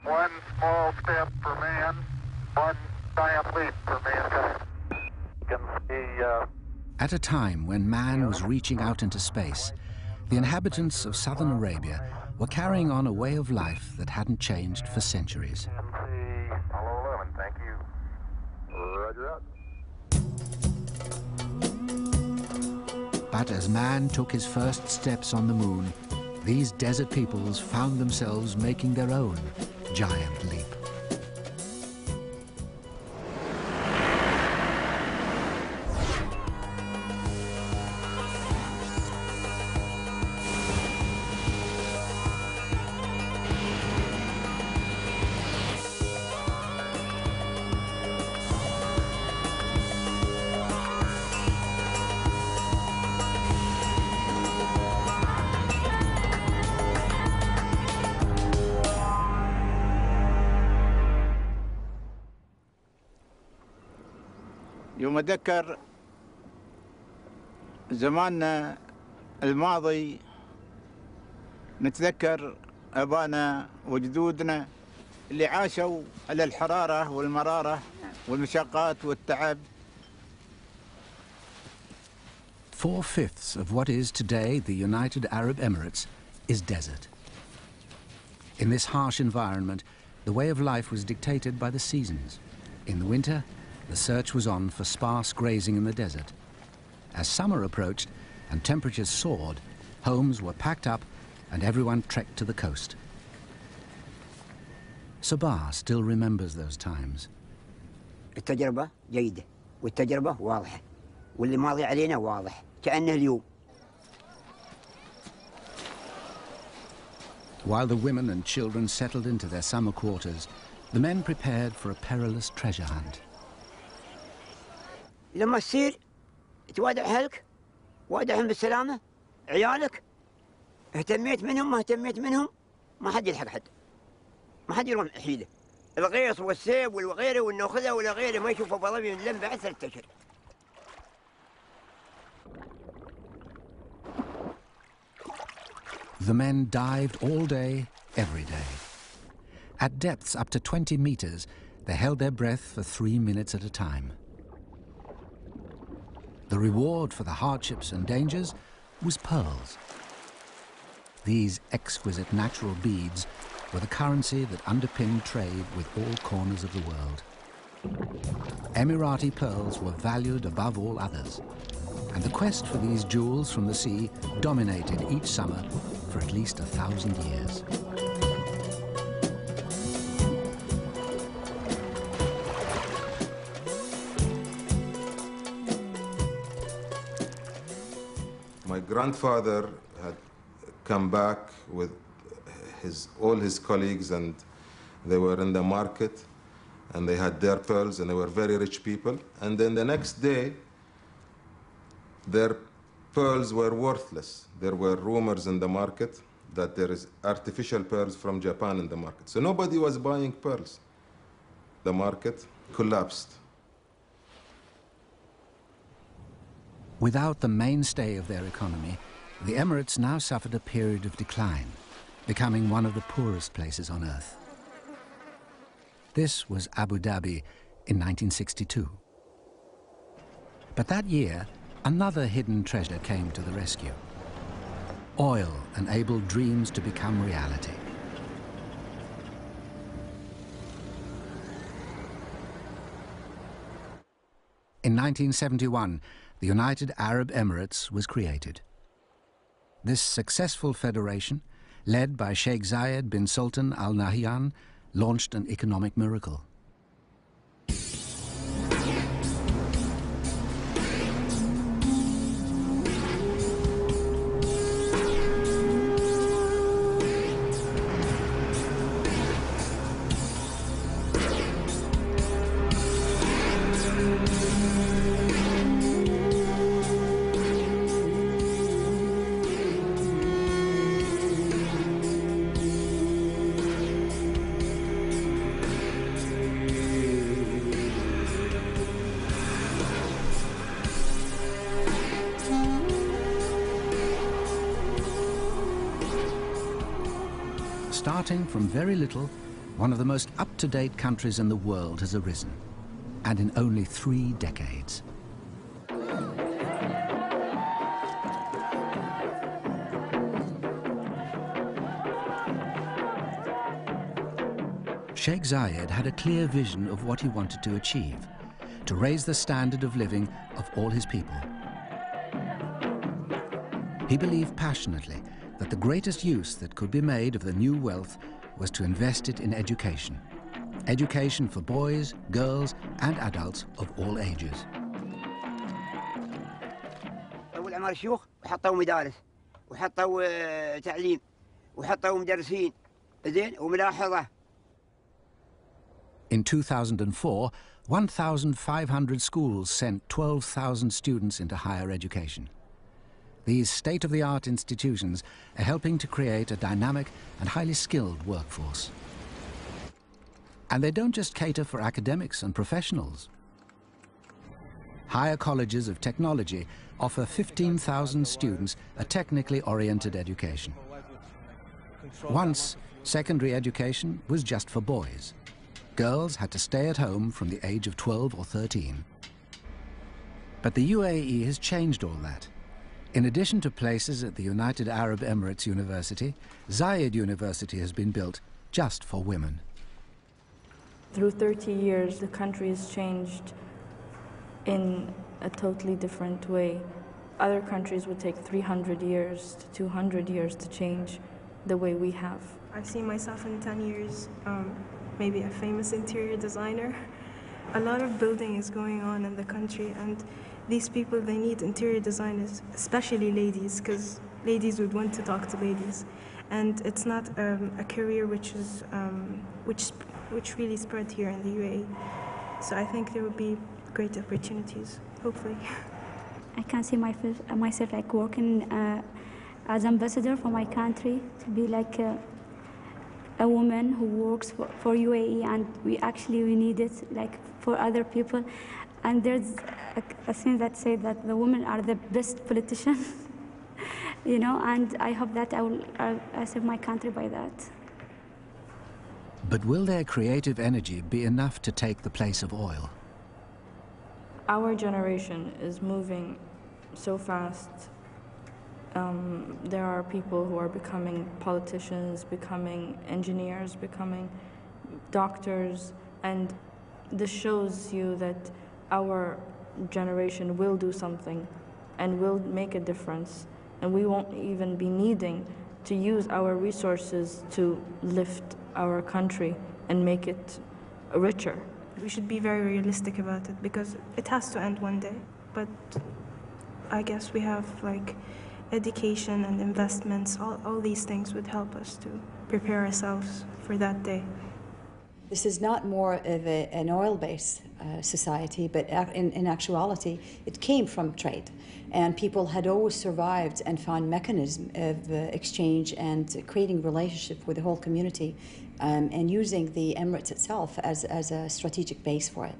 One small step for man, one giant leap for mankind. You can see, At a time when man was reaching out into space, the inhabitants of southern Arabia were carrying on a way of life that hadn't changed for centuries. you can see Apollo 11. Thank you. Roger out. But as man took his first steps on the moon, these desert peoples found themselves making their own giant leap. يوم أتذكر زماننا الماضي، نتذكر أبانا وجدودنا اللي عاشوا على الحرارة والمرارة والمشقات والتعب. 4/5 of what is today the United Arab Emirates is desert. In this harsh environment, the way of life was dictated by the seasons. In the winter, the search was on for sparse grazing in the desert. As summer approached and temperatures soared, homes were packed up and everyone trekked to the coast. Sabah still remembers those times. التجربة جيدة والتجربة واضحة واللي ماضي علينا واضح كأنه اليوم. While the women and children settled into their summer quarters, the men prepared for a perilous treasure hunt. لما تصير توادع أهلك، وادعهم بالسلامة، عيالك اهتميت منهم ما اهتميت منهم ما حد يلحق حد، ما حد يروح حيله. الغيص والسيب والغيره والنوخذه ولا غيره ما يشوف أبو ظبي من لم بعد 3 أشهر. The men dived all day, every day. At depths up to 20 meters, they held their breath for 3 minutes at a time. The reward for the hardships and dangers was pearls. These exquisite natural beads were the currency that underpinned trade with all corners of the world. Emirati pearls were valued above all others, and the quest for these jewels from the sea dominated each summer for at least 1,000 years. My grandfather had come back with all his colleagues, and they were in the market and they had their pearls, and they were very rich people. And then the next day, their pearls were worthless. There were rumors in the market that there is artificial pearls from Japan in the market. So nobody was buying pearls. The market collapsed. Without the mainstay of their economy, the Emirates now suffered a period of decline, becoming one of the poorest places on earth. This was Abu Dhabi in 1962. But that year, another hidden treasure came to the rescue. Oil enabled dreams to become reality. In 1971, the United Arab Emirates was created. This successful federation, led by Sheikh Zayed bin Sultan Al Nahyan, launched an economic miracle. Starting from very little, one of the most up-to-date countries in the world has arisen, and in only 3 decades. Sheikh Zayed had a clear vision of what he wanted to achieve, to raise the standard of living of all his people. He believed passionately that the greatest use that could be made of the new wealth was to invest it in education. Education for boys, girls, and adults of all ages. أول عمار الشيوخ وحطوا مدارس وحطوا تعليم وحطوا مدرسين زين وملاحظة. In 2004, 1,500 schools sent 12,000 students into higher education. These state-of-the-art institutions are helping to create a dynamic and highly skilled workforce. And they don't just cater for academics and professionals. Higher colleges of technology offer 15,000 students a technically oriented education. Once, secondary education was just for boys. Girls had to stay at home from the age of 12 or 13. But the UAE has changed all that. In addition to places at the United Arab Emirates University, Zayed University has been built just for women. Through 30 years, the country has changed in a totally different way. Other countries would take 300 years to 200 years to change the way we have. I see myself in 10 years, maybe a famous interior designer. A lot of building is going on in the country, and these people, they need interior designers, especially ladies, because ladies would want to talk to ladies. And it's not a career which really spread here in the UAE. So I think there will be great opportunities, hopefully. I can see myself like working as ambassador for my country, to be like a woman who works for UAE, and we need it like for other people. And there's a thing that says that the women are the best politicians, you know, and I hope that I serve my country by that. But will their creative energy be enough to take the place of oil? Our generation is moving so fast. There are people who are becoming politicians, becoming engineers, becoming doctors, and this shows you that our generation will do something and will make a difference, and we won't even be needing to use our resources to lift our country and make it richer. We should be very realistic about it, because it has to end one day. But I guess we have like education and investments, all these things would help us to prepare ourselves for that day. This is not more of an oil-based society, but in actuality, it came from trade. And people had always survived and found mechanisms of exchange and creating relationship with the whole community, and using the Emirates itself as a strategic base for it.